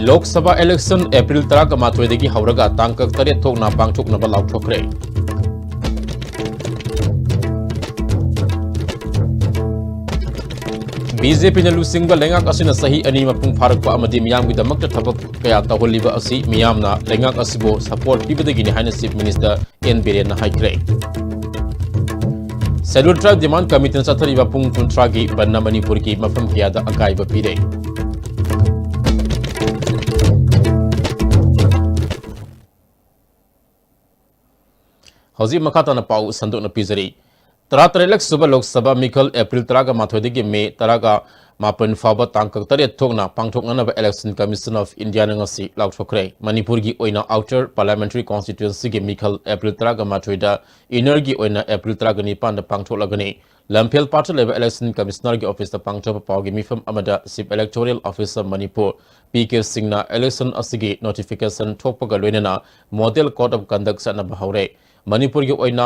लोक सभा इलेक्शन अप्रैल 13 हौरगा तांग 8 थोकना पांगथोकनबा लाउथोखरे बीजेपी ने लुसिंग लेंगाक असिना सही अनि मपुंग फारकपा अमदि मियामगिदमक थबक कया तहोलिबा असि मियामना लेंगाक असिबो सपोर्ट पिबदगिनि हाइना चीफ मिनिस्टर एन बिरेन हाइख्रे शेड्यूल ट्राइब डिमांड कमिटी चथरिबा पुंग 13 की बन्ना मणिपुर की मफम कियादा अकाइबा पिरे हौजी मखाताना पाउ संदोकना पिजरी 13 सुबह लोकसभा मिखल अप्रैल 13 मे 13 फाब तांग 8 थोकना पांगथोकनब इलेक्शन कमीशन ऑफ इंडिया नंगसी लाउथोखरे मणिपुर की ओइना आउटर पार्लियामेंट्री कॉन्स्टिट्यूएंसी के मिखल अप्रैल 13 इनर की ओइना अप्रैल 19 पांगथोकलगनी लंफेल पार्ट लेवल इलेक्शन कमिश्नर के ऑफिस पांगथोक पाउगी मिफम अमदा chief electoral officer Manipur PK Singh election असगी नोटिफिकेशन थोपगा लोइना मॉडल कोड ऑफ कंडक्ट सनब हौरे मणिपुर की ओइना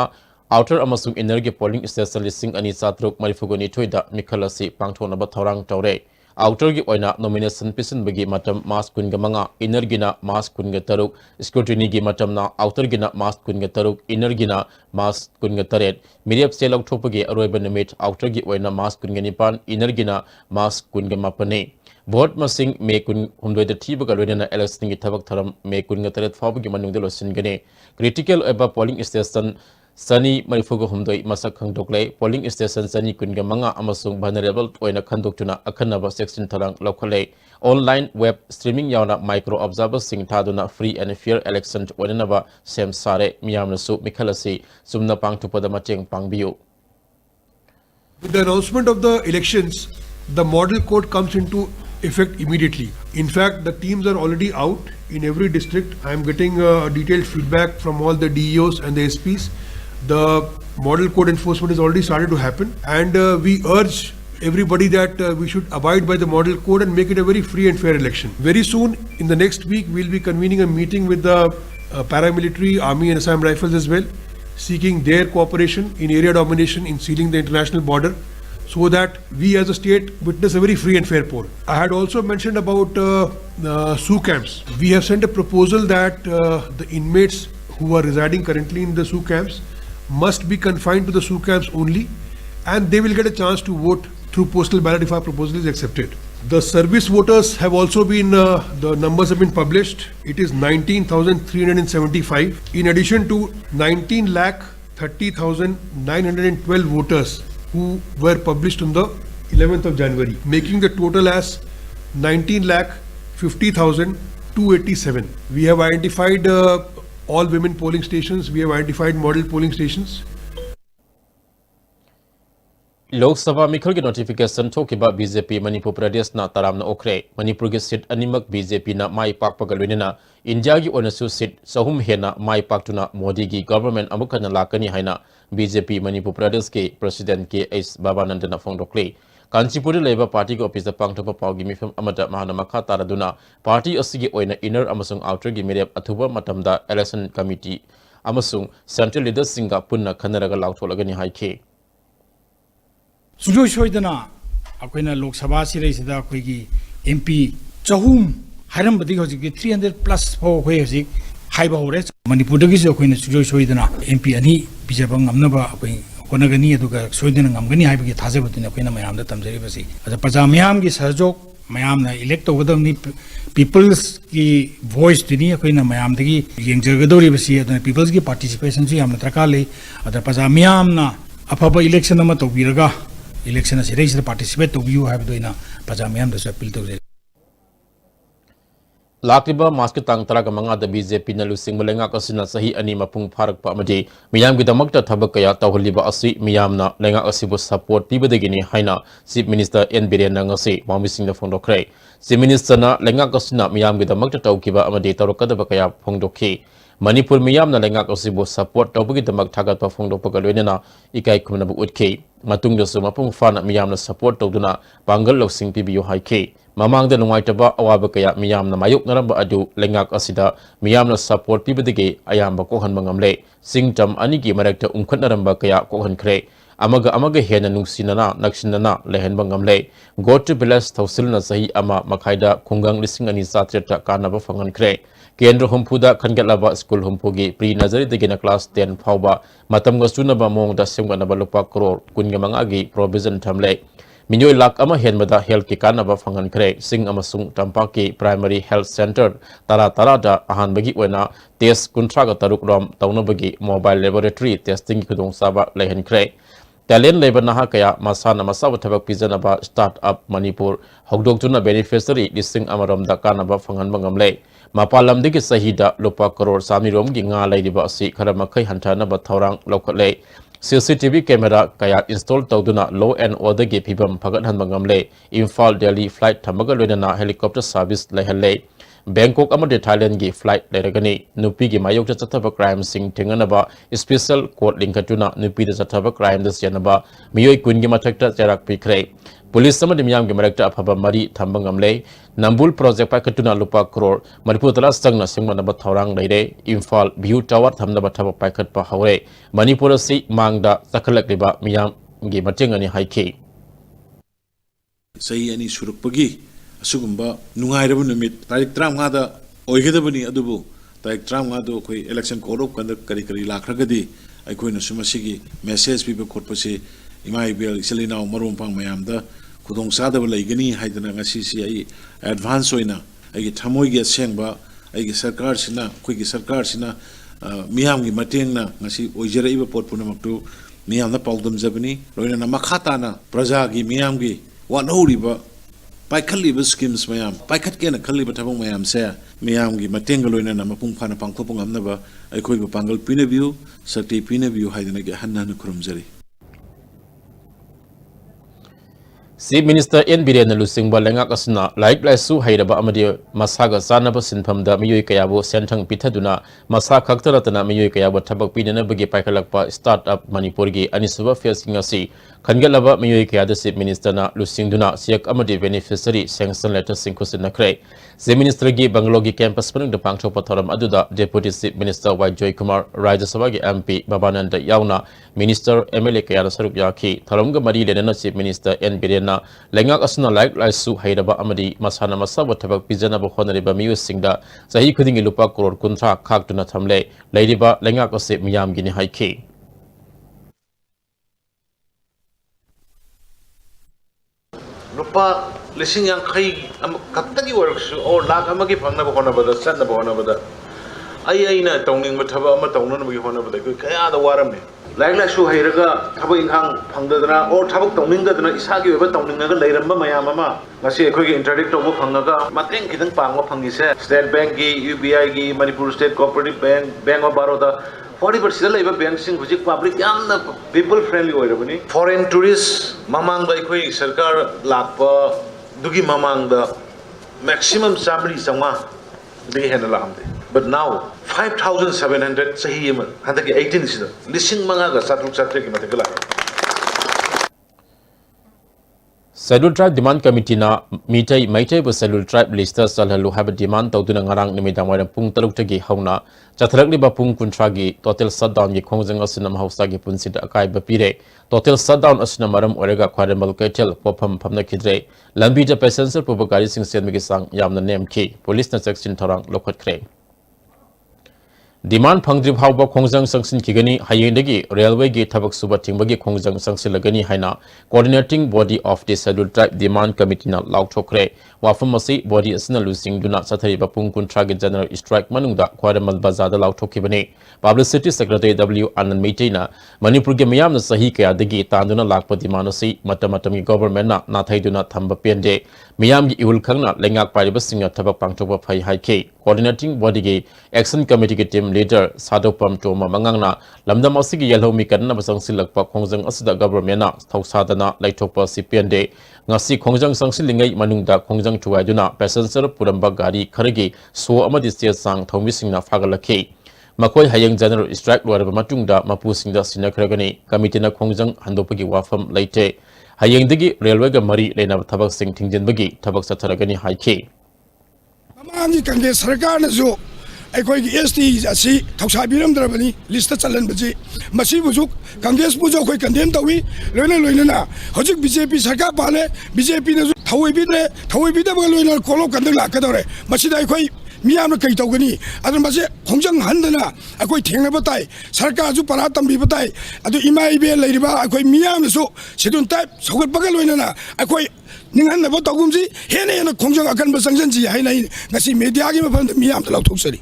आउटर अमसुंग इनर के पोलिंग स्टेशन लिसिंग अनि चात्रुक मरिफुगोनी थोइदा मिखल असि पांगथोनब थौरांग तौरे आउटर की ओइना नॉमिनेशन पिसनबगी मतम मास 15 इनर गिना मास 13 स्क्रूटिनी की मतमना आउटर गिना मास 13 इनर गिना मास 13 मिरियप से लौथोपगी अरोइब निमिट आउटर की ओइना मास 19 इनर गिना मास 18 भोट मसिंग मे 19 थीबगा लोइना इलेक्शन की थबक थरम मे 19 फावगी मनुंग लोसिनगने क्रिटिकल एबा पोलिंग स्टेशन सनी मरिफुग हुमदोई मसक खंगदोकले पोलिंग स्टेशन सनी 15 अमसुंग vulnerable ओइना खंदोक्तुना अखनब सेक्शन थरंग लौखले ऑनलाइन वेब स्ट्रीमिंग यावना माइक्रो ऑब्जर्वर सिंग थादुना फ्री एंड फेयर इलेक्शन ओइननबा सेम सारे मियामनसु मिखलसी Sumana पांगथुपदा मचेंग पांगबियु With the announcement of the elections, the model code comes into effect immediately. In fact, the teams are already out in every district. I am getting detailed feedback from all the DEOs and the SPs. The model code enforcement has already started to happen, and we urge everybody that we should abide by the model code and make it a very free and fair election. Very soon, in the next week, we'll be convening a meeting with the paramilitary, army and Assam Rifles as well, seeking their cooperation in area domination in sealing the international border, so that we as a state witness a very free and fair poll. I had also mentioned about SU camps. We have sent a proposal that the inmates who are residing currently in the SU camps must be confined to the SU camps only, and they will get a chance to vote through postal ballot if our proposal is accepted. The service voters have also been, the numbers have been published. It is 19,375. In addition to 19,30,912 voters who were published on the 11th of January, making the total as 19,50,287. We have identified all women polling stations. We have identified model polling stations. Lok Sabha मिखल की notification थोकिबा BJP Manipur प्रदेश ना तरामना ओखरे मणिपुर की seat अनिमक BJP ना माई पाकपगा लोइना India की ओनसु seat सहूम हेना माई पाकतुना मोदी की government अमुकना लाकनी हाइना BJP Manipur प्रदेश के president के S बाबानंदना फोंदोक्ले Kanchipur लेबा पार्टी के ऑफिस पांगथप पाउगी मिफम अमदा महाना मखा तारादुना पार्टी असिगी ओइना इनर अमसुंग आउटर की मेरेप अथुबा मतमदा इलेक्शन कमिटी अमसुंग सेंट्रल लीडर्स सिंगा पुन्ना खनरगा लाउथोलगनी हाइखे सुजोय सोइदना अखोइना लोक सभा सिरैसिदा अखोइगी एमपी चहुम हाइरमबदी हजिक 300 प्लस फो अखोइ हजिक हाइबा होरे मणिपुरदगिसु अखोइना सुजोय सोइदना एमपी अनि बिजाबा ngamnaba अखोइ होनगनी अदुगा सोइदना ngamgani हाइबगी थाजबदुना अखोइना मयामदा तमजरिबसि अदा प्रजा मयामगी सहयोग मयामना इलेक्ट तौगदमनि पीपल्स की वॉइस दिनी अखोइना मयामदगी येंगजगदोरिबसि अदा पीपल्स की पार्टिसिपेशन सु यामना दरकार ले अदा प्रजा मयामना अफबा इलेक्शन अमा तौबिरगा इलेक्शन से पार्टिसिपेट तौबियु हाइबदोइना प्रजा मयाम दसु अपील तौजे लाक्लिबा मास्क तांग 15 बीजेपी न लुसिंग मलेंगा कसिना सही अनि मपुंग फारक पामदे मियाम की दमकता थबक कया तौहलिबा असि मियामना लेंगा असिबो सपोर्ट पिबदगिनी हाइना चीफ मिनिस्टर एन बिरेन नंगसे मामिसिंग द फोंदोखरे चीफ मिनिस्टर ना लेंगा कसिना मियाम की दमकता तौकिबा अमदे तौरकदबा कया फोंदोखि मणिपुर मियामना लेंगा कसिबो सपोर्ट तौबगी दमक थागतपा फोंदोपगा लोइना इकाई खुमनबु उठखे मतुंगदसु मपुंग फाना मियामना सपोर्ट तौदुना पांगल लौसिंग पिबियो हाइखे ममांगदा नुंगाइतबा अवाबा कया मियामना मायुकनरबा अदु लेंगाक असिदा मियामना सपोर्ट पिबदगे अयाम्बा कोहनबा ngamle सिंगटम अनिगी मरक्ता उमखनरंबा कया कोहनख्रे amaga hena nungsinana naksinana lehenba ngamle God to bless thausilna sahi ama makhaida khungang lising ani satreta kanaba fangan kre Kendra humpuda khangelaba school humpugi pre nursery degina class 10 phawba matam gastunaba mong da semganaba lupa crore kungamangagi provision thamle Minyoy lak ama henmada health ki kanaba fangan kre sing amasung tampaki primary health center tara da ahan bagi wena test kuntraga taruk rom taunabagi mobile laboratory testing kudong saba lehen kre Talent labor naha kaya masana masawa thabak pijanaba startup Manipur hogdok tuna beneficiary lising amarom da kanaba fangan bangamle mapalam digi sahida lupa crore samirom gi nga laidiba asi kharamakhay hantanaba thorang lokhale CCTV camera kaya install tawduna law and order gi phibam phagat han bangamle Imphal Delhi flight thamaga loinana helicopter service lehalle Bangkok amade Thailand gi flight leragani nupi gi mayok ta chathaba crime sing thinganaba special court linkatuna nupi da chathaba crime das yanaba miyoi kun gi mathakta charak pikre police samadi miyam gi marakta aphaba mari thambangamle Nambul project paikatuna lupa crore Manipur tala sangna singmanaba thorang leire Imphal view tower thamnaba thaba paikat pa haure Manipur si mangda sakhalakliba miyam gi matengani haiki Sahi ani surukpagi asugumba nungairaba numit tarik 35 da oigedabani adubu tarik 35 do koi election code of conduct kari lakragadi aikoi na sumasigi message piba khotpase imai bel iselina marom pang mayamda khudong sadaba laigani haidana ngasi si ai advance oina ai thamoi ge sengba ai ge sarkar sina koi ge sarkar sina miyam gi matengna ngasi oijeraiba pot punamaktu miyam na pawdam jabani loina na makhata na praja gi miyam gi wanoriba Paikaliba schemes mayam, Paikat Kena Kaliba Tabong mayam say, Miam gi Matengaloina Mapung Pana Pangkopong Amnaba, I could Pangal Pinaview, Sati Pinaview Haidanaga Hanan Krumzeri. Chief Minister N. Biren Lusingba Lengak Asuna, like Lasu Haidaba Amadio, Masaga Sanaba Sinpam da Miyoi Kayabo, Sentang Pitaduna, Masaka Taratana Miyoi Kayabo Tabak Pidana Bagi Paikalakpa, Startup Manipurgi, Anisuba facing a sea. Kangalaba Miyoi Kayada Chief Minister na Lusingduna, Siak Amadi beneficiary, sanction letter Sinkusina Kray. The Minister Gi Bangalogi campus putting the Pangcho Pataram Aduda, Deputy Chief Minister Y. Joy Kumar, Raja Savagi MP, Babananda Yauna, Minister Emily Kayada Sarup Yaki, Taronga Mari Lena Chief Minister N. Birena, Lengak Asuna like Laisu Haidaba Amadi, Masana Masawa Tabak Pizana Honoriba Miu Singda, Sahi Kuding Lupa Kuror Kuntra, Kak to Natamle, Ladyba Lengak Ose Miyam Gini Haiki. Lupa listening yang kai katagi works or lag amagi pangna bahona bada sanna bahona bada ai na tongning mathaba ama tongna bagi hona bada kaya da waram ne lag su hairaga thaba inkhang phangdadana or thabak tongning dadana isagi weba tongning ga leiramba mayam ama ngasi ekhoi gi interdict tobo phangaga mateng khidang pangwa phangise State Bank gi UBI gi Manipur State Cooperative Bank Bank of Baroda 40% laiba bank sing hujik public yamna people friendly oirabani foreign tourists mamang da ekhoi sarkar lakpa dugi mamang da maximum samri sangma digi hena lamde but now 5700 sahi ma handa ki 18 sida lising manga ga satruk satre ki matakala Scheduled Tribe Demand Committee na Maitai bu Scheduled Tribe Lister salhalu haba demand tawduna ngarang nimidang waram pung taluk tagi hauna chatharak liba pung kuntragi total shutdown gi khongjang asina mahausa gi punsida akai bapire total shutdown asina maram orega khwaremal kaitel popam phamna khidre lambi da passenger puba gari sing sen migi sang yamna nem ki police na section thorang lokhat kre Demand Pangdrib Hauba Kongjang Sanction Kigani Hayendagi Railway Gate Tabak Suba Timbagi Kongjang Sanction Lagani Haina Coordinating Body of the Scheduled Tribe Demand Committee na Lauk Chokre Wafamasi Body Asina Lusing Duna Satari Bapung Kuntragi General Strike Manungda Kwaramal Bazada Lauk Chokibani Publicity Secretary W. Anand Maitina Manipur Gamayam Sahi Kaya Digi Tanduna Lakpa Dimanasi Matamatami Government na Nathaiduna Thamba Pende Miyam gi Iul Kangna Lengak Paribasinger Tabak Pangtoba Pai Haike Coordinating Body Gi Action Committee Team Leader Sadopam Toma Mangangna Lamdam Asigi Yellow Mikana Basang Silakpa Kongjang Asida Government na Thausadana Laitopa CPND Ngasi Kongjang Sangsilingai Manungda Kongjang Tuaduna Passenger Puramba Gari Karagi So Amadi State Sang Thomisingna Fagalaki Makoi Hayang General Strike Waraba Matungda Mapusingda Sinakragani Committee na Kongjang Handopagi Wafam Laite Hayang Digi Railway ga Mari Lena Tabak Sing Tingjin Bagi Tabak Sataragani Haike Mamangi Kange Sarkar na zo ꯑꯩꯈꯣꯏꯒꯤ ST ꯑꯁꯤ ꯊꯧꯁꯥꯕꯤꯔꯝꯗ꯭ꯔꯕꯅꯤ list ꯆꯜꯍꯟꯕꯁꯤ ꯃꯁꯤꯕꯨꯁꯨ ꯀꯪꯒ꯭ꯔꯦꯁꯄꯨꯁꯨ ꯑꯩꯈꯣꯏ condemn ꯇꯧꯏ ꯂꯣꯏꯅꯅ ꯍꯧꯖꯤꯛ BJP ꯁꯔꯀꯥꯔ ꯄꯥꯜꯂꯦ BJPꯅꯁꯨ ꯊꯧꯑꯣꯏꯕꯤꯗ꯭ꯔꯦ ꯊꯧꯑꯣꯏꯕꯤꯗꯕꯒ ꯂꯣꯏꯅꯅ ꯀꯣꯜꯂꯣꯞ conduct ꯂꯥꯛꯀꯗꯧꯔꯦ ꯃꯁꯤꯗ ꯑꯩꯈꯣꯏ मियाम कई तौगनी मसे खोजंग हंदना अखोई थेंगब ताई सरकारसु परा तंबीब ताई अदु इमा इबे लेरिबा अखोई मियामसु सिदुन टाइप सौगटबगा लोइनना अखोई निंगहनब तौगुमजी हेने हेने खोजंग अकनब संगजनजी हाइनाई ngasi media gi mafam मियाम लौथोकसरी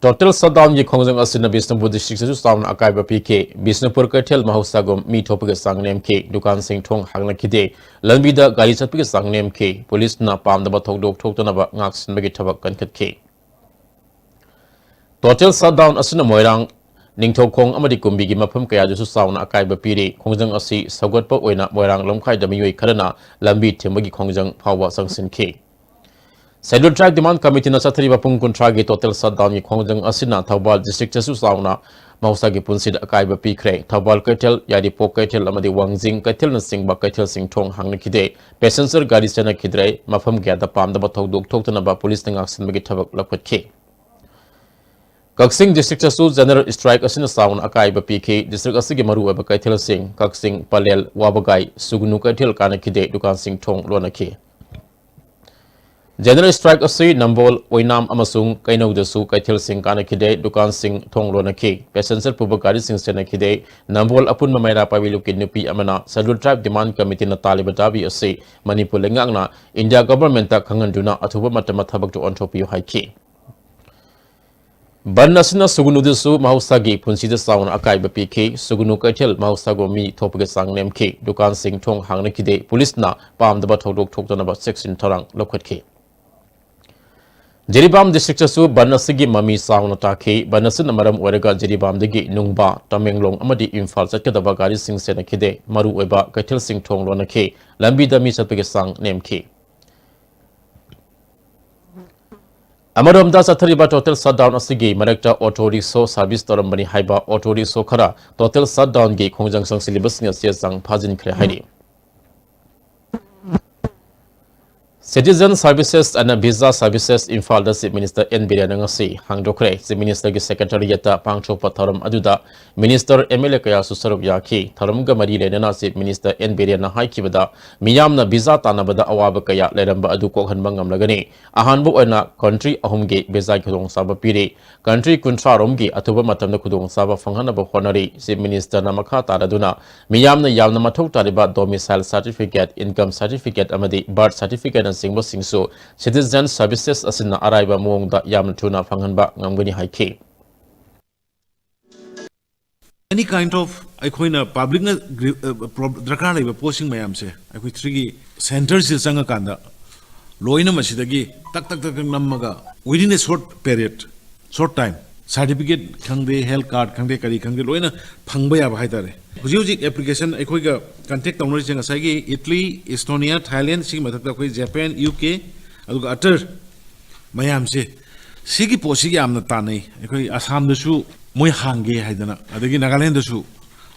Total shutdown की खोजंग असिन बिष्णुपुर डिस्ट्रिक्ट से साउन अकाइब पीके बिष्णुपुर कैथल महौसागुम मी थोपगे सांगनेम के दुकान सिंह थोंग हांगलखिदे लंबीदा गाड़ी चटपगे सांगनेम के पुलिस ना पामदब थोकदोक थोकतनब ngaksinbagi थबक कनखतखे Total shutdown असिन मोइरांग निंगथोखोंग अमदि कुंबीगी मफम कया जसु साउन अकाइब पीरे खोजंग असि सगोटप ओइना मोइरांग लमखाइद मियोइ खरना लंबी थेमगी खोजंग फावबा संगसिनखे Scheduled Track Demand Committee na sathriba pung kuntragi total shutdown ki khongjang asina Thawbal district chasu sauna mausa gi punsid akaiba pikre Thawbal Kaitel yadi pok Kaitel amadi Wangjing Kaitel na singba Kaitel singthong hangna khide passenger gari chana khidrai mafam gyada pamda ba thodok thoktana ba police na action bagi thabak lakhatke Kaksing district chasu general strike asina sauna akaiba pk district asigi maru aba Kaitel sing Kaksing Palel Wabagai Sugnu Kaitel kana khide dukan singthong lonakhe General strike asi Nambol Oinam amasung Kainau dasu Kaithil sing kana khide dukan sing thonglo na khi passenger puba gari sing sena khide Nambol apun mamaira pawilu kinupi amana scheduled tribe demand committee na talibatabi asi Manipur lengang na India government ta khanganduna athuba matama thabak to ontropi haiki Banasina Sugunu dasu mahusagi punsida saun akai bpk Sugunu Kaithil mahusago mi thopge sangnem khi dukan sing thong hangna khide police na pamdaba thodok thoktana ba section thorang lokhatke Jiribam district chasu Banasigi mami sauna takhi Banasin maram oraga Jiribam digi nungba Tamenglong amadi Imphal chatkadaba gari sing sena khide maru oiba Kaithil sing thong lona khe lambi dami chatpege sang nem khe Amaramda sathariba total shutdown asigi marakta auto rickshaw service torambani haiba auto rickshaw khara total shutdown gi khongjang sang syllabus ni ase sang phajin khre hairi Citizen Services and Visa Services Imphal da Chief Minister N Birenangasi hangdokre Chief Minister gi secretariat ta pangthokpa thoram aduda Minister MLA kaya susaruk yakhi thoram ga mari lenana Chief Minister N Birena haikibada miyamna visa tanabada awaba kaya leramba adu kokhanba ngamlagani ahanbu oina country ahumge visa khudong saba pire country kuntra romgi athuba matamda khudong saba phanghanaba honari Chief Minister namakha taraduna miyamna yamna mathok tariba domicile certificate income certificate amadi birth certificate singba singso Citizen Services asina araiba mongda yamna thuna phanghanba ngamgani haiki Any kind of aikoina public na drakar laiba posting mayam se aikoi three center sil sanga kanda loina masidagi tak nammaga within a short time certificate khangde health card khangde kari khangde loina phangba ya bhai tare huji application aikoi ga contact tawri singa sagi Italy Estonia Thailand sing mathak koi Japan UK aduga atar mayam se sigi posi yamna tanai aikoi Assam da su moi hange haidana adagi Nagaland da su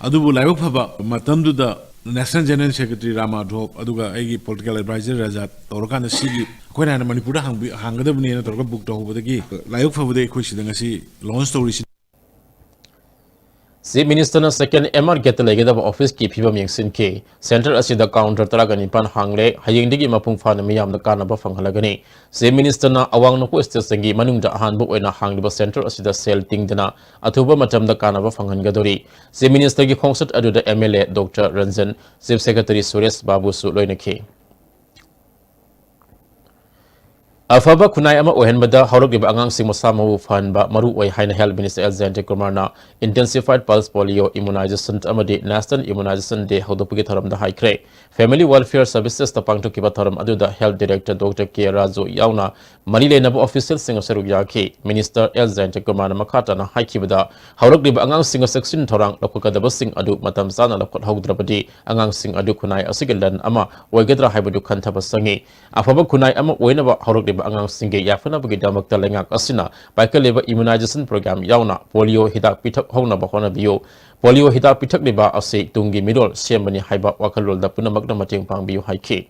adubu laibak phaba matamdu da National General Secretary Rama Dhop aduga aigi political advisor Rajat torkana sigi koina na Manipur hangadabni na torka book to hobadagi laibak phaba de khoi sidanga si launch story Chief Minister na second MR get legedaba office ki phibam yengsin ke center asida counter taragani pan hangle hayengdigi mapung phana miyam da kana ba phanghalagani Chief Minister na awang no ko station gi manungda ahan bu oina hangdiba center asida sel tingdana athuba matam da kana ba phanghangadori Chief Minister gi khongsat aduda MLA Dr Ranjan Chief Secretary Suresh Babu su loinakhe Afaba kunai ama ohenbada horogriba angang sing masamawu fanba maru oi haina health minister Alexander Kumarna intensified pulse polio immunization amadi national immunization day hodopugi tharamda haikre family welfare services ta pangthokiba tharam aduda health director Dr K Razu yauna manilenabu official sing saruk yakhi minister Alexander Kumarna makhata na haikibada horogriba angang sing section thorang lokukadaba sing adu matam sana lokot haudrabadi angang sing adu kunai asigelan ama oigedra haibadu khanthaba sangi afaba kunai ama oinaba horogriba angang singge yafana bagi damakta lengak asina paikaleba immunization program yauna polio hidak pithak hona ba hona bio polio hidak pithak liba ase tungi midol sembani haiba wakalol da punamak na mating pang bio haike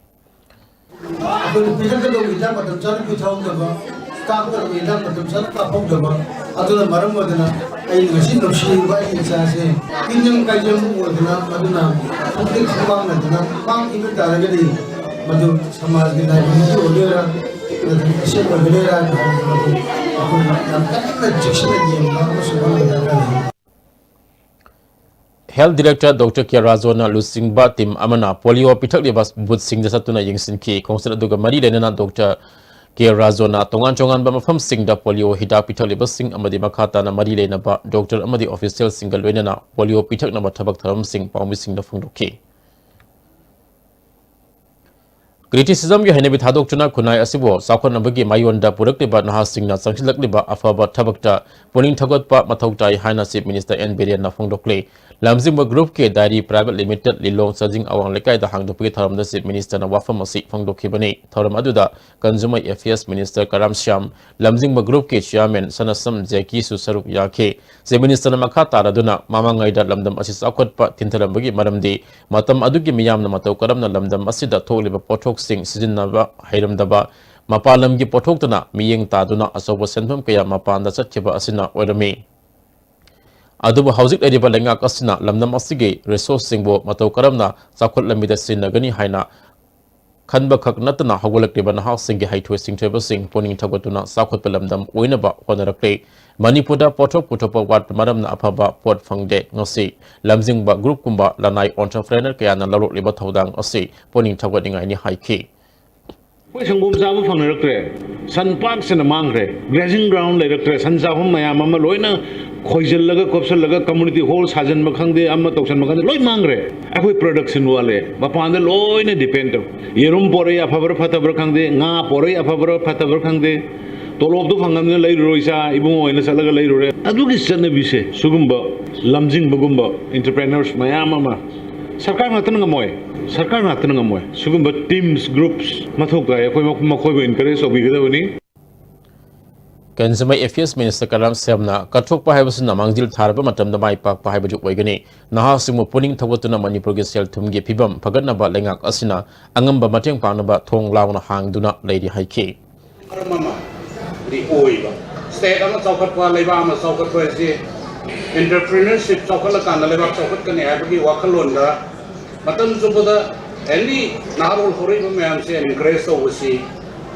ꯀꯥꯞꯇ ꯃꯤꯗ ꯃꯇꯝ ꯆꯥꯅ ꯀꯥꯞꯍꯧꯗꯕ ꯑꯗꯨꯅ ꯃꯔꯝ ꯑꯣꯏꯗꯨꯅ ꯑꯩ ꯉꯁꯤ ꯅꯨꯡꯁꯤꯔꯤꯕ ꯑꯩꯒꯤ ꯏꯆꯥꯁꯦ ꯇꯤꯟꯖꯪ ꯀꯥꯏꯖꯪ ꯑꯣꯏꯗꯨꯅ ꯃꯗꯨꯅ ꯈꯣꯡꯇꯦꯛ ꯈꯣꯡꯕꯥꯡꯅꯗꯨꯅ ꯃꯥꯡꯈꯤꯕ ꯇꯥꯔꯒꯗꯤ ꯃꯗꯨ ꯁꯃꯥꯖꯒꯤ ꯂꯥꯏꯐꯝꯒꯤ ꯑꯣꯏꯗꯣꯏꯔꯥ ꯑꯗꯨꯒ ꯑꯁꯦꯡꯕ ꯑꯣꯏꯒꯗꯣꯏꯔꯥ ꯍꯥꯏꯕꯗꯨ ꯃꯗꯨ ꯑꯩꯈꯣꯏꯅ ꯌꯥꯝ ꯀꯟꯅ ꯆꯦꯛꯁꯤꯟꯅ ꯌꯦꯡꯕ ꯑꯃꯁꯨꯡ ꯈꯪꯕ ꯗꯔꯀꯥꯔ ꯂꯩ. Health Director Dr. K. Razona Lusingba Tim Amana Polio Pitakliba Booth Singh the Satuna Yingsinki, Consul Duga Mari Lenana Dr. K. Razona, Tongan Chongan Bamafam Singh the Polio Hida Pitakliba Singh Amadi Makata na Mari Lenaba, Dr. Amadi Official Single Lenana, Polio Pitak Nama Tabak Tharam Singh, Paumi Singh the Funduki. Criticism you Henebi Hadok Tuna Kunai Asibo, Sakon Nabagi Mayonda Purakliba Nahasing na Sanchilakliba Afaba Tabakta, Puning Tagotpa Matautai Hana Chief Minister N. Berian Nafungdokle. Lamzimba Group ke Dairy Private Limited Lilong Sajing Awang Lekai the Hang Dupi Tharam the Chief Minister na Wafam Asik Fangdokibani, Tharam Aduda, Consumer Affairs Minister Karam Syam, Lamzimba Group ke Chairman Sanasam Jaki Susarup Yake, Chief Minister na Makata Raduna, Mamangai da Lamdam Asis Akot Pa Tintaram Bagi Maramdi, Matam Adugi Miyam na Matau Karam na Lamdam Asida Toliba Potok Sing Sizinaba Hiram Daba, Mapalam gi Potok Tana, Miying Taduna Asoba Sentum Kaya Mapanda Satchiba Asina Oidami. Adubu Housing Ediba Lenga Kasina, Lamdam Asigi, Resource Singbo, Matau Karamna, Sakot Lamida Sinagani Haina, Kanba Kaknatana, Hogolak Riban Housing, High Twisting Table Sing, Poning Tagotuna, Sakot Pelamdam, Winaba, Honorakle, Manipuda, Potok, Putopa, Wat, Madam Apaba, Port Fangde, Nosi, Lamzingba, Group Kumba, Lanai, Entrepreneur, Kayana, Laruk Libatodang, Osi, Poning Tagoting any high key. Sangum Sabu Fangre, Sun Parks and a Mangre, grazing ground like a Sansahum, Mayama Loina, Koizelaga, Kopsalaga, community halls, Hajan Makande, Amatosan Makan, Loy Mangre, Akui production wale, Bapan the Loina depend. Yerum Pore, a favor Patabrkande, Na Pore, a favor Patabrkande, Tolo of Fangam Lay Roisa, Ibu in a Salaga Lay Rore, Aduki Sanabise, Sugumba, Lamjing Bugumba, entrepreneurs, Mayama, Sarkar Natangamoy. Sarkar Natangamoy, Sugumba teams, groups, Matoka, Makoy encourage of Vigavani. Consumer Affairs Minister Karam Semna, Katok Pahabasuna, Mangil Taraba, Matam the Mai Park Pahabajuk Wagani, Nahasimu Puning Tawatuna Manipur Sel Tumgi Pibam, Paganaba Lengak Asina, Angamba Matang Panaba, Tong Launa Hang, do not Lady High Key. The Oiva. State on the Sokat Levama, Sokat Presi, entrepreneurship, Sokalakan, the Leva Sokat can have to be Wakalunda. Matam Zubuda, any Narul Horrible Mamsi and Grace oversee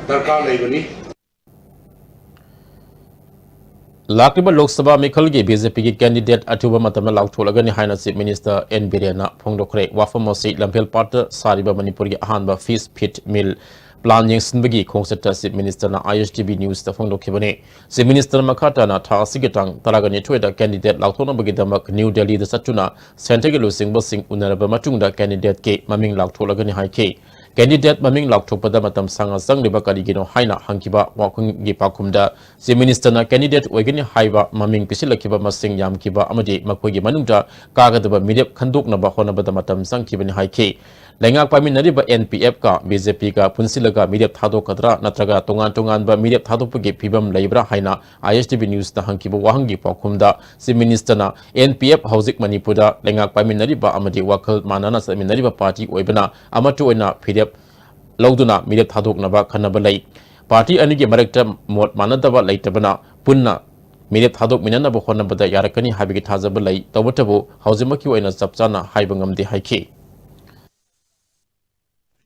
Darkar Levani. Lakriba Lok Sabha Mikalgi BJP candidate Atuba Matama Lautolagani Hina Chief Minister N. Beriana Pongdokre, Wafamosi, Lampel Parter, Sariba Manipuri Ahanba Fish Pit Mill. Plan yang sinbagi Kongseta Chief Minister na ISTB News ta phongdo khibane Chief Minister Makata na tha sigetang taragani thoida candidate lauthona bagi damak New Delhi da satuna center ge losing bosing unaraba matungda candidate ke maming lautholagani haike candidate maming lauthopada matam sanga sangliba karigino haina hangkiba wakung gi pakumda Chief Minister na candidate oigani haiba maming pisilakhiba masing yamkiba amadi makogi manungda kagadaba midep khandokna ba honabada matam sangkibani haike Lengak paminariba NPF ka BJP ka punsilaga media thado kadra natraga tongan ba media thado pagi pibam laibra haina ISTB News na hangkiba wahangi pakumda Chief Minister na NPF Housing Manipura lengak paminariba amadi wakal manana sa minariba party oibana amatu oina PDF lauduna media thadok naba khanaba lai party anigi marekta mot manadaba laitabana punna media thadok minana ba khonabada yarakani habigi thazaba lai tawatabu hauzimaki oina sapchana haibangam de haiki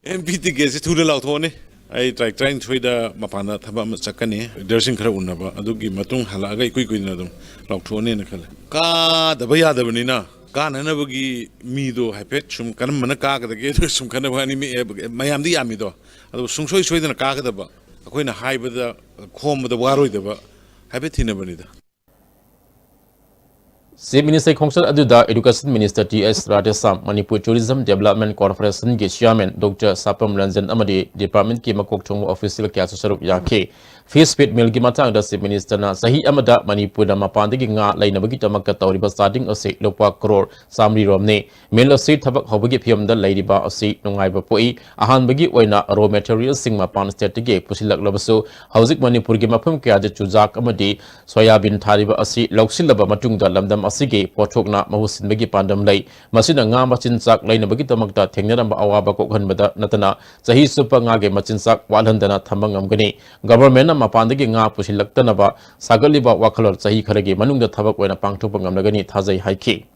MPT gese thule lauthone ai train thoida mapana thaba ma chakani dressing khara unaba adugi matung hala ga ikui na dum lauthone na khala ka da baya da bani na ka na na bagi mi do hapet sum kan mana ka ga ge sum kan ba ni mayam di yami do adu sung soi soi na ka ga da ba akoi na haiba da khom da waroi da ba hapet thina bani da Chief Minister Kongsal Aduda Education Minister T.S. Radesam Manipur Tourism Development Corporation ke Chairman Dr. Sapam Ranjan Amadi Department ki makok chungmo official kya sarup yake Fish Pit Mill ki matang da Chief Minister na sahi amada Manipur da mapandigi nga laina bagi tamak tawriba starting ase lopa crore samri romne mill ase thabak hobagi phiam da lairiba ase nungai ba poi ahan bagi oina raw materials sing mapan state ge pusilak labasu Housing Manipur ki mafam kya ja chujak amadi soyabin thariba ase loksilaba matung da lamdam masigi pothokna mahusinbagi pandam lei masina nga machinsak lainabagi tamakta thengnaramba awaba kokhanbada natana chahi supa nga ge machinsak walhandana thamangamgani government na mapandagi nga pusilaktanaba sagaliba wakhalor chahi kharagi manungda thabak oina pangthokpa ngamlagani thajai haiki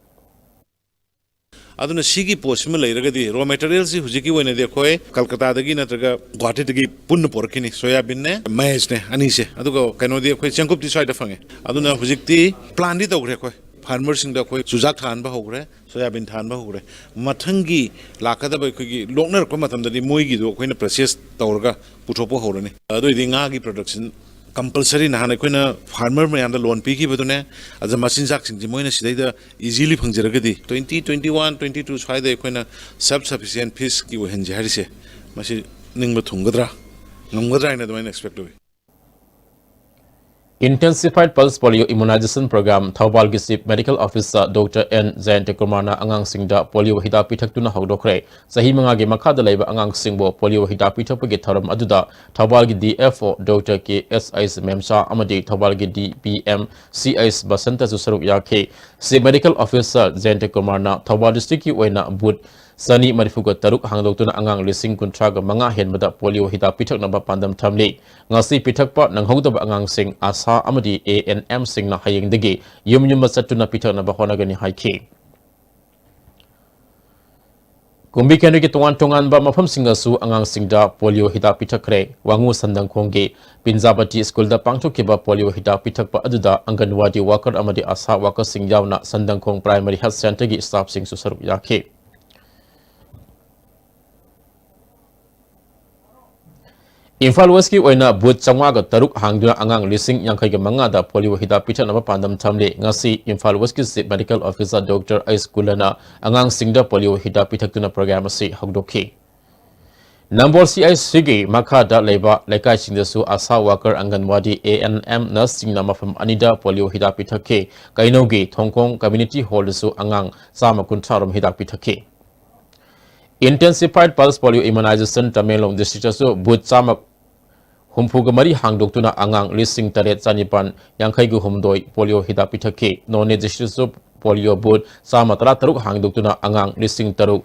aduna sigi post me leiragadi raw materials si hujiki wena de khoi Kolkata dagi natraga Guwahati dagi punna porkini soyabin ne mais ne ani se adugo kaino de khoi changkup ti saida fange aduna hujikti plan di tawre khoi farmer sing da khoi sujak than ba hogre soyabin than ba hogre mathangi lakada ba khoi gi lokner ko matam dadi moi gi do khoi na process tawrga puthopo horani adu idi nga gi production compulsory na hana koina farmer me and loan pi ki badune as a machine jak sing moina sidai easily phangjaragadi 2021 22 swaida koina self sufficient fish ki hen jari se masi ningba thunggadra ngamgadra ina domain expect hoy Intensified Pulse Polio Immunization Program Thawbal Gisip Medical Officer Dr. N. Zayantekumana Angang Singda Polio Hida Pithakuna Hogdokre Sahi Mangagi Makada Leba Angang Singbo Polio Hida Pithapagi Tharam Aduda Thawbal Gi DFO Dr. K. S. S. Memsa Amadi Thawbal Gi DPM C. S. Basanta Susaruk Yake Si Medical Officer Zayantekumana Thawbal District Wena Bud Sani Marifuga Taruk Hangdoktuna Angang Lising Kuntraga Manga Henbada Polio Hida Pithak Naba Pandam Thamli Ngasi Pithakpa Nanghogdaba Angang Sing Asa Amadi ANM Sing na Hayingdagi Yum Satuna Pithak Naba Honagani Haiki Kumbi Kenriki Tungan Ba Mafam Singasu Angang Singda Polio Hida Pithakre Wangu Sandang Kongi Pinzabati School da Pangtukiba Polio Hida Pithakpa Aduda Anganwadi Worker Amadi Asa Worker Sing Yauna Sandang Kong Primary Health Center gi Staff Sing Susaruk Yake Imphal West ki oina booth changwaga taruk hangduna angang lising yangkai ga mangada polio hida pithana pandam thamle ngasi Imphal West ki medical officer Dr. Ais Kulana angang singda polio hida pithaktuna program si hagdoki Number CIC gi makada leba lekai singdasu asa worker anganwadi ANM nursing na mafam anida polio hida pithake kainogi Thongkong community hall su angang sama kuntharum hida pithake Intensified Pulse Polio Immunization Tamelong District su booth sama Humpuga Mari Hangdoktuna Angang Lising Taret Sanipan Yankaigu Humdoi Polio Hida Pithake None District Polio Booth Sama Taruk Hangdoktuna Angang Lising Taruk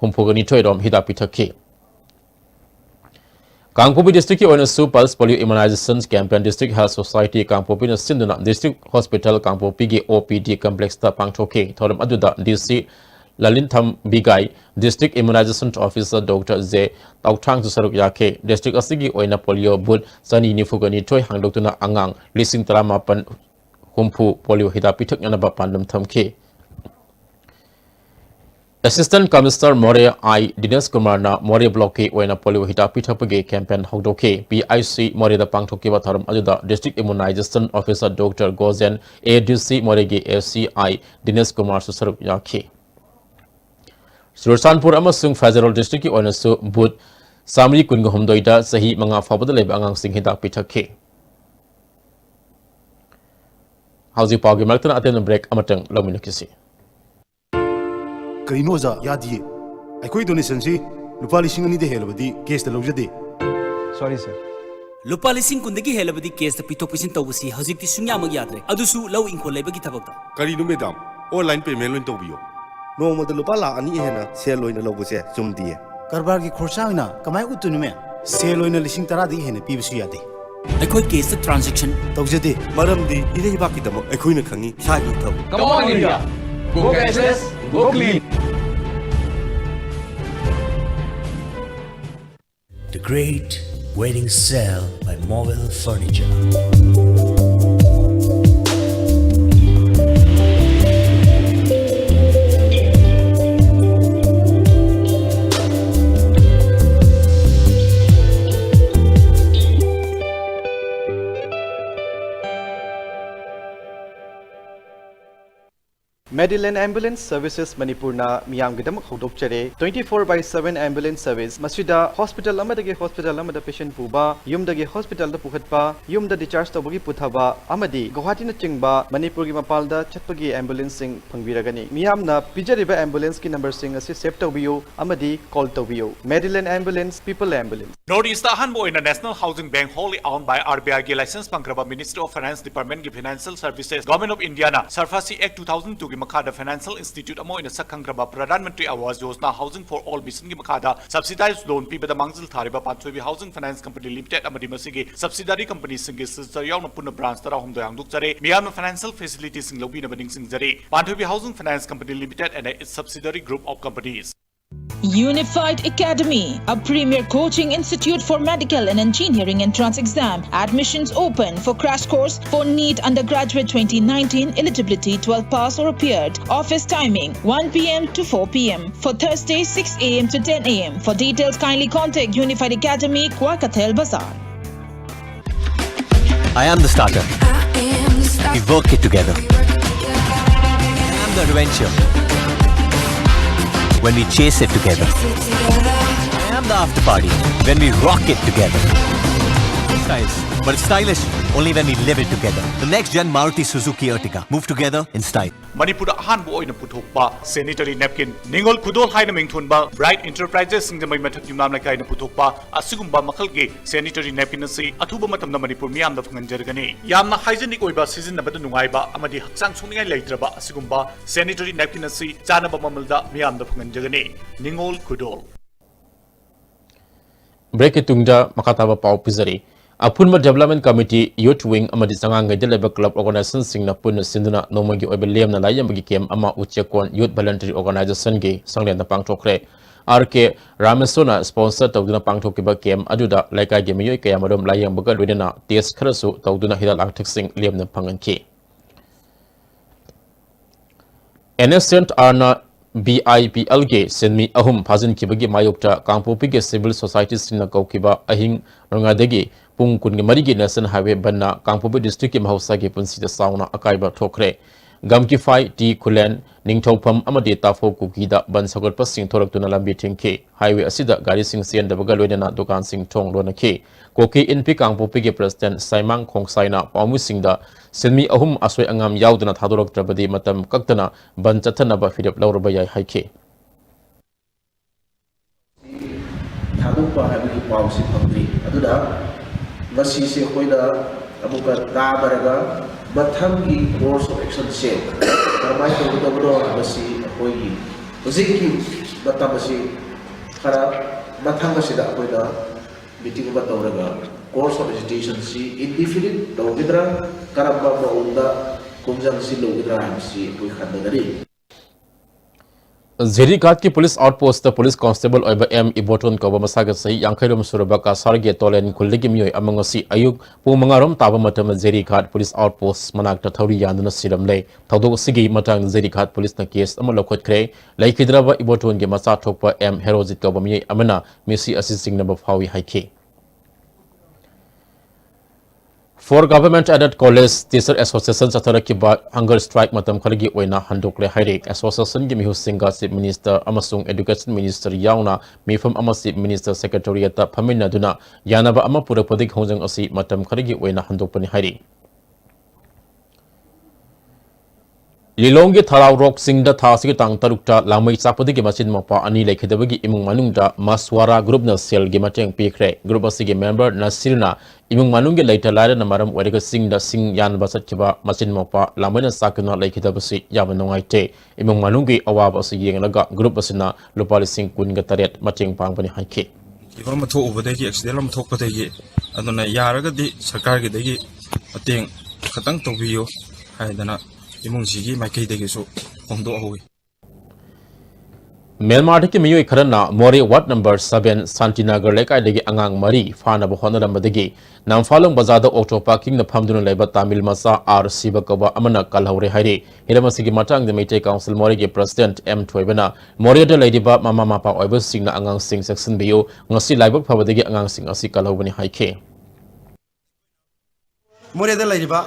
Humpuga Nitoidom Hida Pithake Kangpopi District on Su Pulse Polio Immunization Campaign District Health Society Kangpopi na Sinduna District Hospital Kangpopi gi OPD Complex ta Pangthoke Thoram Aduda DC Lalintham Bigai District Immunization Officer Dr. Z Tauthang Susaruk Yake District Asigi Oina Polio Booth Sani Nifugani Toy Hangdoktuna Angang Lising Tramapan Humpu Polio Hida Pithak Yanaba Pandam Thamke Assistant Commissioner More I Dinesh Kumar na More Block Oina Polio Hida Pithapage Campaign Hogdoke PIC More da Pangthoke Watharam Ajuda District Immunization Officer Dr. Gozen ADC Moregi FCI Dinesh Kumar Susaruk Yake Sursanpur amasung Federal District ki onasu booth Samri Kungo Humdoida Sahi Manga Fabada Leba Angang Sing Hida Pithake Hausi Pagi Martana Aten break Amatang Lominakisi Karinoza Yadi Akoi donation si Lupa lising ani de helabadi case the lojade Sorry sir Lupa lising kundagi helabadi case the pitok pisin tawsi hajikti sunya mag yadre adusu law inko lebagi thabakta Karino madam online payment loin tawbiyo No mo de lupa la ani hena sale loin lobuse chumdiye Karbar ki khorsa na kamai utunu me sale loin lising tara di hena pibisu yade Akoi case transaction tawjade maramdi irei baki damo akoi na khangi sagi thaw Come on India go cashless go clean The Great Wedding Sale by Mobile Furniture. Medicline Ambulance Services Manipurna Miyamgidam Hodokchere 24/7 ambulance service Masida hospital amadagi hospital amada patient puba yumdagi hospital da pukhatpa yumda discharge tawbagi puthaba amadi Guwahati na chingba Manipur gi mapalda chatpagi ambulance sing phangbiragani miyamna pijariba ambulance ki number sing asi save tawbiyo amadi call tawbiyo Medicline Ambulance People Ambulance Northeast Ahanbo in a National Housing Bank wholly owned by RBI gi license pangraba Ministry of Finance Department gi Financial Services Government of Indiana Sarfasi Act 2002 gi makada Financial Institute amo in a sakangraba Pradhan Mantri Awas Yojana Housing for All mission gi makada subsidized loan pibada mangzil thariba Panchoibi Housing Finance Company Limited amadi masigi subsidiary company singi sister yauna puna branch tara humdo yangduk jare miyam financial facilities sing lobi na bading sing jare Panchoibi Housing Finance Company Limited and its subsidiary group of companies. Unified Academy, a premier coaching institute for medical and engineering entrance exam. Admissions open for crash course for NEET undergraduate 2019 eligibility 12 pass or appeared. Office timing 1 p.m. to 4 p.m. For Thursday 6 a.m. to 10 a.m. For details kindly contact Unified Academy, Kwakatel Bazaar. I am the starter. We work it together. I am the adventure. When we chase it together. I am the after party. When we rock it together. Styles, but it's stylish only when we live it together. The next gen Maruti Suzuki Ertiga. Move together in style. Manipur Ahanbo oina puthokpa sanitary napkin Ningol Kudol haina mingthunba Bright Enterprises singdamai mathak yumnam lakai na puthokpa asugumba makhalge sanitary napkin asi athuba matamda Manipur miyamda phanganjargani yamna hygienic oiba sizinabada nungaiba amadi haksang suningai leitraba asugumba sanitary napkin asi chanaba mamalda miyamda phanganjargani Ningol Kudol Break itungda makataba pau pizari Apunma Development Committee Youth Wing amadi sangangai deleba club organization singna punna sinduna nomagi oibe lemna layambagi kem ama uchekon youth voluntary organization gi sanglen na pangthokre RK Ramesona sponsor tawduna pangthokiba kem aduda laikai ge miyoy kayamadom layambaga loidena test kharasu tawduna hidal angthik sing lemna panganki Innocent Arna BIPL ge senmi ahum phajin kibagi mayokta Kangpopi ge civil society singna kaukiba ahing rangadagi Pung kun marigi National Highway banna Kangpopi district ki mahausa ge punsi da sauna akaiba thokre gamki fai ti kulen ningthopam amadi tafo kukida ban sagol pasing thoraktuna lambi thingke highway asida gari sing sian da bagal wedena dukan sing thong lona ke koki NP Kangpopi ge president Saimang Khongsaina pamu singda senmi ahum asoi angam yauduna thadorak trabadi matam kaktana ban chathana ba fidap laurba yai haike thadukpa habiki pausi phangri aduda Masisi koida abuka tabaraga mathangi course of action se karmai to do masi koigi uziki batamasi khara mathanga sida koida meeting ba tawraga course of education si indefinite do gidra karamba ba unda kumjang si lo gidra si koi khandagari Zerikat ki police outpost police constable oiba M Iboton ko masaga sai yangkhairom suraba ka sarge tolen kulligi mioi amangasi ayuk pu mangarom taba matam Zerikat police outpost manakta thauri yandana siramle thawdo sigi matang Zerikat police na case ama lokhot kre laikhidraba Iboton ge macha thokpa M Herojit ko mioi amana misi assisting number phawi haike For government aided college teacher association satharaki ba hunger strike matam khargi oina handokle haire association gi mihu singa chief minister amasung education minister yauna mifam amasi minister secretariat ta phamina duna yanaba ama purapodik hongjang asi matam khargi oina handokpani haire Lilonggi tharau rok singda thasigi tang tarukta lamai chapadi gi machin mapa ani lekhidabagi imung manungda maswara group na sel gi mateng pikre group asigi member nasirna imung manunggi leita lara na maram wariga singda sing yan basatkiba machin mapa lamai na sakna lekhidabasi yabanongaite imung manunggi awab asigi yenglaga group asina lupali sing kunga taret mateng pangpani haike Ibama tho ubadagi accident lam thokpadagi aduna yaragadi sarkar gi dagi ateng khatang tobiyo haidana Myanmar ki miyo ikharana Mori Ward number 7 Santinagar lekai degi angang mari fana bo honara madagi namfalong bazada auto parking na phamduna leba Tamil Masa R Sibakaba amana kalhaure haire hiramasigi matang de Meitei Council Mori ge president M Thoibana Mori de ladiba mama mapa oiba singna angang sing section biyo ngasi laibak phabadagi angang sing asi kalhaubani haike Mori de ladiba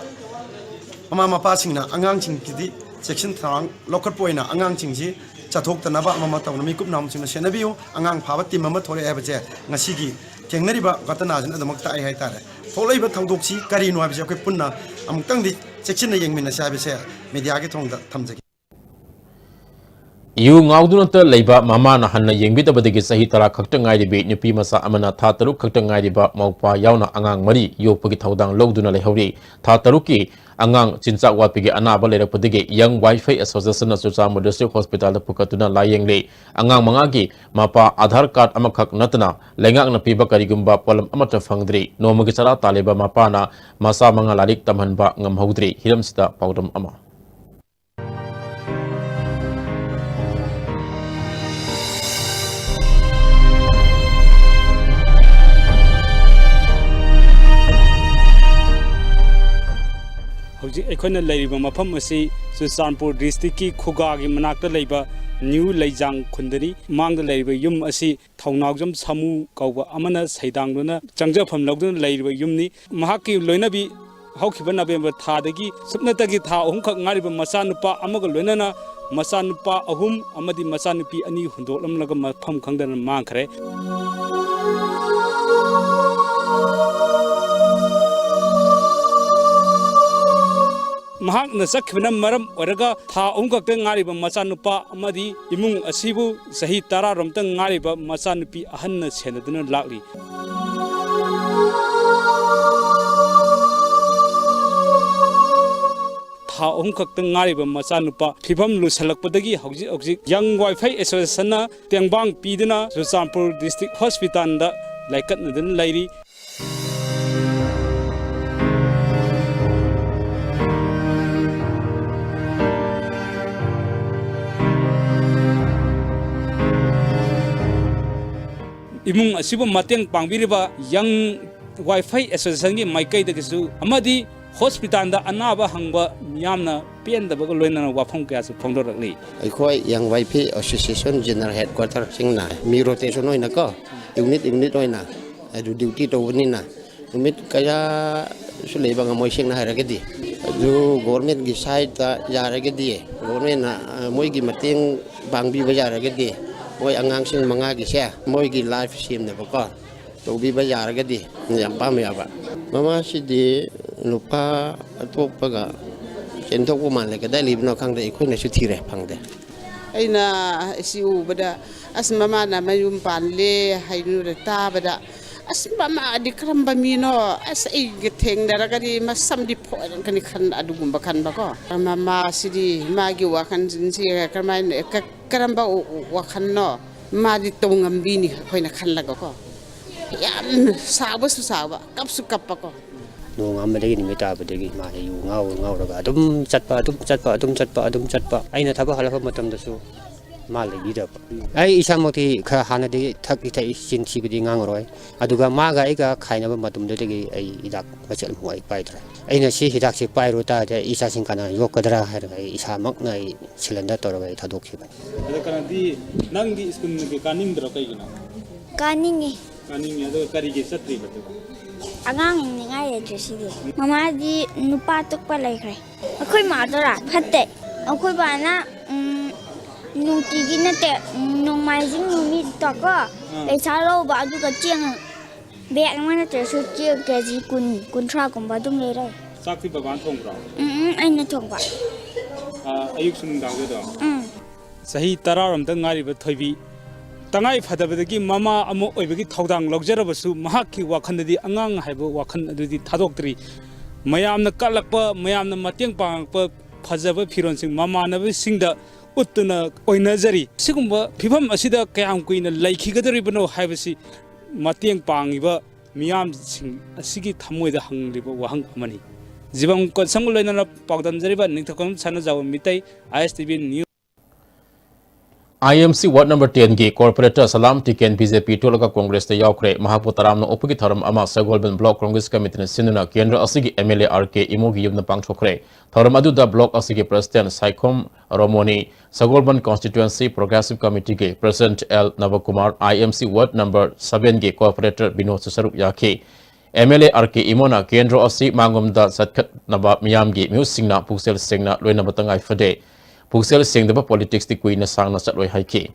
Mama Mapa Singna, Angang Singkidi, ꯆꯦꯛꯁꯤꯟ ꯊꯧꯔꯥꯡ ꯂꯧꯈꯠꯄ ꯑꯣꯏꯅ ꯑꯉꯥꯡꯁꯤꯡꯁꯤ ꯆꯠꯊꯣꯛꯇꯅꯕ ꯑꯃ ꯇꯧꯅ ꯃꯤꯀꯨꯞ ꯅꯥꯎꯁꯤꯡꯅ ꯁꯦꯟꯅꯕꯤꯌꯨ ꯑꯉꯥꯡ ꯐꯥꯕ ꯇꯤꯝ ꯑꯃ ꯊꯣꯛꯂꯛꯑꯦ ꯍꯥꯏꯕꯁꯦ ꯉꯁꯤꯒꯤ ꯊꯦꯡꯅꯔꯤꯕ ꯘꯇꯅꯥꯁꯤꯅ ꯑꯗꯨꯃꯛ ꯇꯥꯛꯑꯦ ꯍꯥꯏꯇꯥꯔꯦ ꯊꯣꯛꯂꯛꯏꯕ ꯊꯧꯗꯣꯛꯁꯤ ꯀꯔꯤꯅꯣ ꯍꯥꯏꯕꯁꯦ ꯑꯩꯈꯣꯏ ꯄꯨꯟꯅ ꯑꯃꯨꯛꯇꯪꯗꯤ ꯆꯦꯛꯁꯤꯟꯅ ꯌꯦꯡꯃꯤꯟꯅꯁꯤ ꯍꯥꯏꯕꯁꯦ ꯃꯤꯗꯤꯌꯥꯒꯤ ꯊꯣꯡꯗ ꯊꯝꯖꯒꯦ yu ngaudunata leiba mamana hanna yengbidabadagi sahi tara khakta ngairibi nupi masa amana tha taruk khakta ngairiba maupa yauna angang mari yopagi thaudang logduna lehauri tha taruki angang chinchak watpigi anaba lerakpadagi young wifi association Churchamur district hospital da pukatuna layengli angang mangagi mapa aadhar card amakhak natna lengak na piba karigumba polam amata phangdri nomagi chara taleba mapana masa manga larik tamhanba ngamhaudri hiramsida paudam ama Hojik akhona laiba mafam asi Churchamur district ki khugagi manakta laiba new laijang khundani mangda laiba yum asi thaunagjam samu kauba amana saidangduna changjafam logduna laiba yumni mahaki loinabi haukiba November thadagi supnatagi tha ahum khak ngariba masanupa amaga loinana masanupa ahum amadi masanupi ani hundolamlaga mafam khangdana mangkhre mahak na sakkhibna maram oraga tha umkakta ngariba machanupa amadi imung asibu sahi tara romta ngariba machanupi ahanna senaduna lakli tha umkakta ngariba machanupa phibam lusalakpadagi hojik young wifi association na tengbang piduna Churchamur district hospital da laikatnadun lairi imung asibu mateng pangbiriba young wifi association gi maikai da gisu amadi hospital da anaba hangba miyamna pendaba ga loinana wafam kya su phongdorakli akhoi young wifi association general headquarter singna mi rotation oina ko unit oina adu duty to wonina numit kaya suleba ngamoi singna haragedi adu government gi side ta yaragedi government na moi gi mateng bangbi ba yaragedi moi angang sing manga gi se moi gi life sim ne bako to bi ba yaragedi yam pa me ba mama si di nupa atop ga sentok ko man le ga dali bno khang de khoi na su thire phangde aina si u bada as mama na mayum pan le hainu re ta bada as mama di kramba mino as ai ge theng dara ga di masam di pho kan khan adugum ba kan ba ko mama si di ma gi wa kan jin si karmai karamba wa khan no ma di tongam bi ni khoi na khan la ko yam sabu su saba kap su kap ko no ngamdagi ni meta badagi ma yu ngau raga adum chatpa aina thaba halapa matam da su mal gi da ai isamoti kha hana de thaki thai sin chi bi ngang roi aduga ma ga iga khaina ba matum de gi ai idak bachal huai pai tra aina si hidak si pai ro ta de isa sin kana yok kadra ha ga isa mak nai silanda tor ga thadok si ba ada kana di nang di skun ge kaning dra kai gina kaning ado kari ge satri ba angang ni ngai je si di mama di nupa tok pa lai khre akhoi ma dora phatte akhoi ba na nung ti gi na te nung mai jing nu mi to ko le cha lo ba du ka chiang be ang ma na te su chiang ke ji kun tra kom ba dum le rai sak ti ba ban thong ra ai na thong ba ayuk sun dang do sahi tararam da ngari ba thoibi tangai phadabadagi mama amo oibagi thaudang logjarabasu mahakki wakhandadi angang haibo wakhan adudi thadoktri mayamna kalakpa mayamna mateng pangpa phajaba phiron sing mama nabi singda uttuna oinajari sigumba phibam asida kayam kuina laikhigadoribano haibasi mateng pangiba miyam sing asigi thamoida hangliba wahang amani jibam ko sangulaina pawdam jariba ningthakam sana jaw mitai ISTV news IMC Ward number 10 की corporator सलाम टिकेन BJP टोलका Congress ते यावखरे महापो तरामनो ओपगी थरम अमा सगोलबन block Congress committee ने सिनुना केंद्र असिगी MLA RK इमोगी युमना पांगथोखरे थरम अदुदा ब्लॉक असिगी president Saikhom Romoni Sagolband constituency progressive committee के president L Navakumar IMC Ward number 7 के corporator Vinod Swaroop याखे MLA RK Imona Kendro Asi Mangumda Satkat Naba Miyamgi Musingna Puksel Singna Loina Batangai Fade Puksel Sing the politics the Queen Sang na Satloi Haiki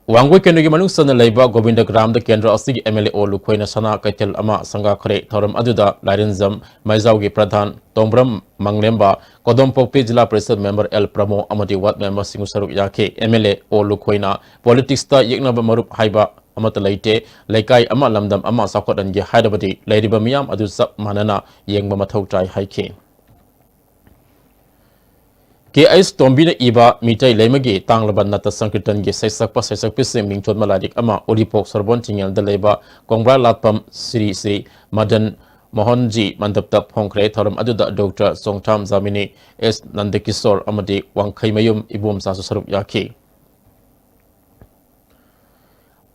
Wangwe Kenugi Manung Sana Labor Govinda Gram the Kendra Asi MLA O Lukoina Sana Kaitel Ama Sanga Kare Thoram Aduda Larinzam Maizaugi Pradhan Tombram Manglemba Kodom Popi Jila President Member El Pramo Amadi Wat Member Singusaruk Yake MLA O Lukoina Politics ta Yeknaba Marup Haiba Amata Laite Laikai Ama Lamdam Ama Sakot and Yahidabadi Lady Bamiam Adu Sap Manana Yang Mamatautai Haike KIS Tombina Iba Mitai Lemagi Tanglaban Nata Sankritan Ge Saisak Pisi Mingchot Maladik Ama Odipok Sorbon Tingal the Leba Kongra Latpam Sri Madan Mohanji Mandaptap Hongkre Thoram Aduda Dr. Songtam Zamini S. Nandekisor Amadi Wangkai Mayum Ibum Sasu Sarup Yaki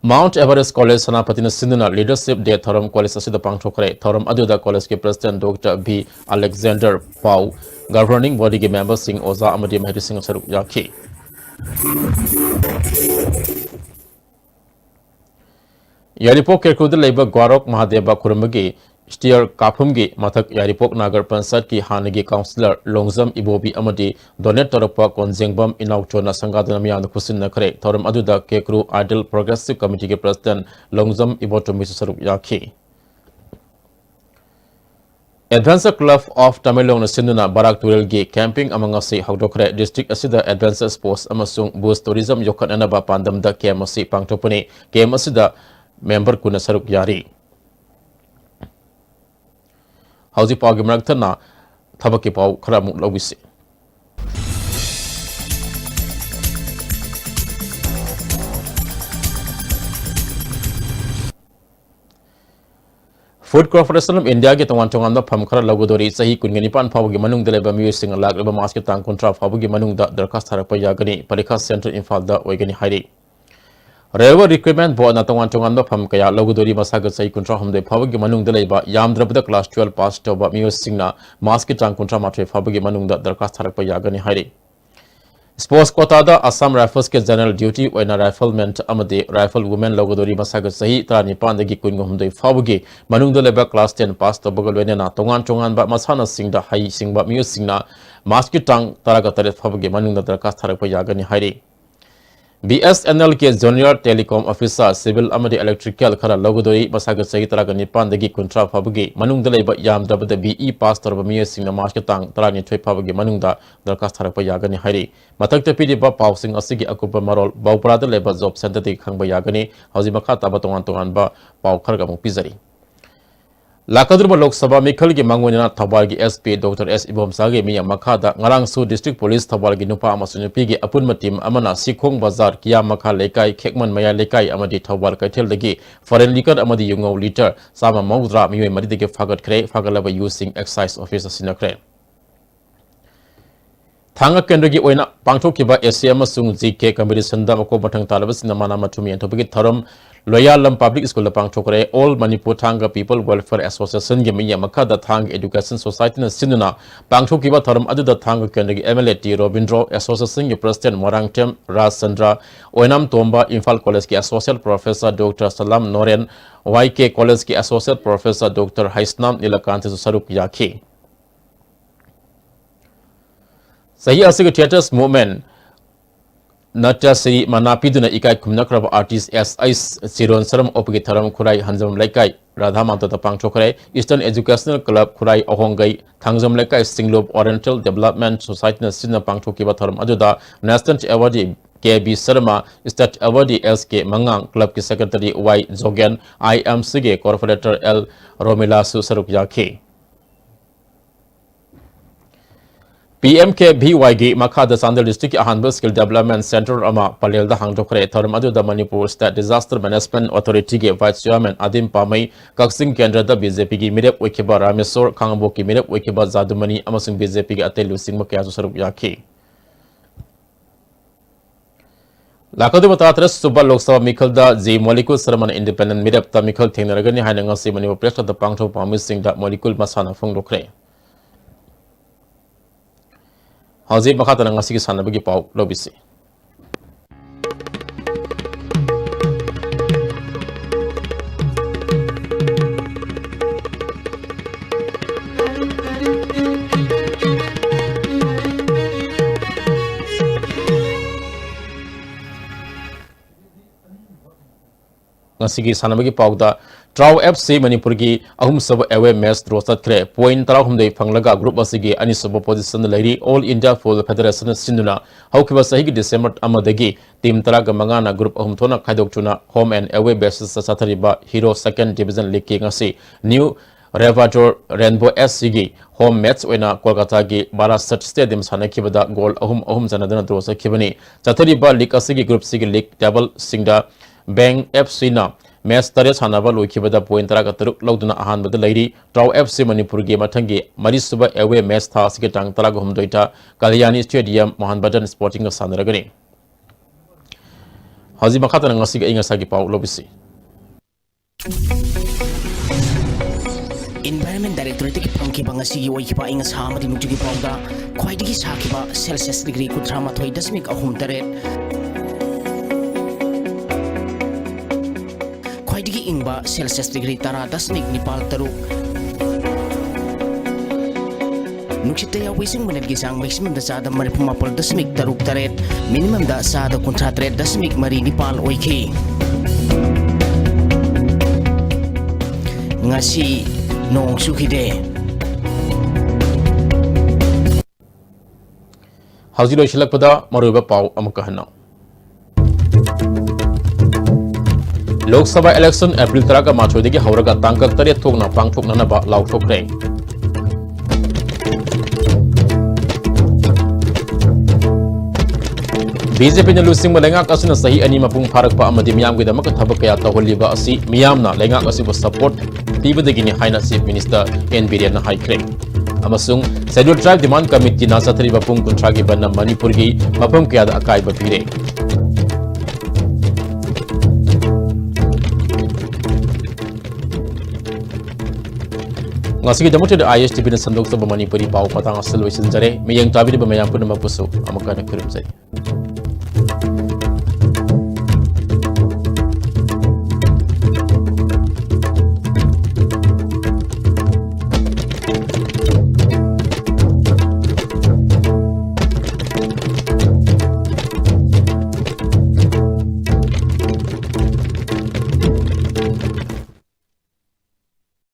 Mount Everest College Sanapatina Sinduna Leadership Day Thoram College Asida Pangchokre Thoram Aduda College ke President Dr. B. Alexander Pau Governing Body ke Member Singh Oza Amadi Mahdi Singh Sarup Yaki Yaripok Kerkudu Labor Gwarok Mahadeva Kurumagi Steer Kapumgi Mathak Yaripok Nagar Pansat ki Hanagi Councillor Longzam Ibobi Amadi Donate Torapa Konjengbam Inauchona Sangadanamian Kusin Nakre Thoram Aduda Kekru Idle Progressive Committee ke President Longzam Ibotomi Sarup Yaki Adventure Club of Tamilong Sinduna Barak Turelgi Camping among us Hogdokre District Asida Adventure Sports Amasung Boost Tourism Yokan Anaba Pandam da KMC Pangtopani KMSida Member Kuna Saruk Yari Hausi Pau Gimraktana Tabaki Pau Kramuk Lawisi Food Corporation of India ke Tongan da Pamkara Lagodori Sahi Kungenipan Pawgi Manung Deleba Musing Lag Leba Masket Tang Contra Pawgi Manung da Darkas Harapa Yagani Parika Center Infal da Wagani Hari Railway Recruitment Board na Tongan da Pam Kaya Lagodori Masaga Sahi Contra Humde Pawgi Manung Deleba Yam Drabda Class 12 Pass Toba Musing na Masket Tang Contra Matre Pawgi Manung da Darkas Harapa Yagani Hari Sports Quota da Assam Rifles ke General Duty Waina Rifleman Amade Rifle Women Logodori Masaga Sahi Trani Pandagi Kungumde Fabugi Manung Deleba Class 10 Pass Tobagal Wenena Tongan Ba Masana Singda Hai Singba Musingna Masket Tang Taragatare Fabugi Manung da Darkas Harapa Yagani Hari BSNL ke Junior Telecom Officer Civil Amadi Electrical Kara Logodori Masaga Sahi Taragani Pandagi Contra Fabugi Manung Deleba Yam Dabada BE Pass Torba Musingna Masket Tang Tarani Twe Fabugi Manung da Darkas Harapa Yagani Hari Matakta Pidiba Pausing Asigi Akupa Marol Bauprada Leba Job Center de Kangba Yagani Hauzimaka Tabatongan Ba Pau Kargamu Pizari Lakadruba Lok Sabha Mikhal gi Mangwina Thabal gi SP Dr. S. Ibom Sage Miya Makada Ngarang Su District Police Thabal gi Nupa Amasun Pigi Apun Matim Amana Sikhong Bazar Kiya Makha Lekai Khekman Maya Lekai Amadi Thabal Kaitel Dagi Foreign Liquor Amadi Yungo Liter Sama Maudra Miwe Madi Dagi Fagat Kre Fagalaba using Excise Officer Sinakre Thanga Kendagi Oina Pangtokiba SCM Sung ZK Competition da Mako Batang Talabas Namana Matumi and Topiki Tharam Loyalam Public School Pangtokre All Manipur Thanga People Welfare Association Gemiya Makada Thang Education Society na Sinuna Pangtokiba Tharam Aduda Thanga Kendagi MLT Robindro Association President Morangtem Ras Sandra Oinam Tomba Infal College ki Associate Professor Dr. Salam Noren YK College ki Associate Professor Dr. Haisnam Nilakanti Saruk Yaki Sahi Asig Theaters Movement Natya Sri Manapiduna Ikai Kumnakrab Artist S.I. Siron Saram Opigi Tharam Kurai Hanjam Laikai Radha Mantata Pangchokre Eastern Educational Club Kurai Ohongai Thangzam Laikai Singlob Oriental Development Society na Sina Pangchokiba Tharam Aduda National Award KB Sharma State Award SK Mangang Club ki Secretary Y Zogan IMC Corporator L Romilasu Sarup Yake PMK BYG Makada Sandal District Ahanba Skill Development Center Ama Palel da Hangdokre Tharam Adu da Manipur State Disaster Management Authority ge Vice Chairman Adim Pamai Kaksing Kendra da BJP gi Mirep Wikiba Ramesor Kangbo ki Mirep Wikiba Zadumani amasung BJP gi Atelu Singh Makya Sarup Yaki Lakadu Batatra Suba Lok Sabha Mikhal da J Molecule Sarman Independent Mirep ta Mikhal Thengnaragani Hainanga Si Manipur Press da Pangtho Pami Singh da Molecule Masana Phongdokre Hauzi Makata Nangasi Sanabagi Pau Lobisi ngasigi sanabagi pawda Trau FC Manipur gi ahum sab away match draw chatkre point 13 phanglaga group asigi ani sab position lairi All India Football Federation sinuna haukiba sahi gi December amadagi team taraga mangana group ahum thona khaidok chuna home and away basis sathariba Hero Second Division League ki ngasi New Revator Rainbow SC gi home match oina Kolkata gi Barasat Stadium sanakibada goal ahum janadana draw sakibani chathariba league asigi group sigi league table singda Bang FC na match tare sanaba loikibada point tara gataruk lauduna ahan bada lairi Trau FC Manipur gi mathangi marisuba away match tha sige tang tara gum doita Kalyani Stadium Mohanbadan Sporting sanaragani haji makata ngasi ga inga sagi pau lobisi Environment Directorate ki pangki bangasi gi oi ki pa inga sa mati nuti ki pauda khwai digi sa ki ba Celsius degree ku drama thoi dasmik ahum taret khwaidigi ingba Celsius degree tara dasmik nipal taruk nuksita ya wising menit gisang maximum da sada mari pumapal dasmik taruk taret minimum da sada kontratret dasmik mari nipal oiki ngasi nong sukide Hauji shilak pada maruba pau amakahana Lok Sabha election April 3 ga machodegi hauraga tangkak tare thokna pangthokna na ba lauthokre BJP na lusing malenga kasuna sahi ani mapung pharak pa amadi miyam gi damak thabak kaya taholiba asi miyamna lenga asi ba support pibadegi ni haina chief minister N Biren na haikre amasung scheduled tribe demand committee na sathari ba pung kuntra gi banna Manipur gi mapum kaya da akai ba pire ngasigi damote da ISTV na sandok sa Manipuri pau patang asal wisin jare miyang tabi ba mayam pun mapuso amakana kirim jare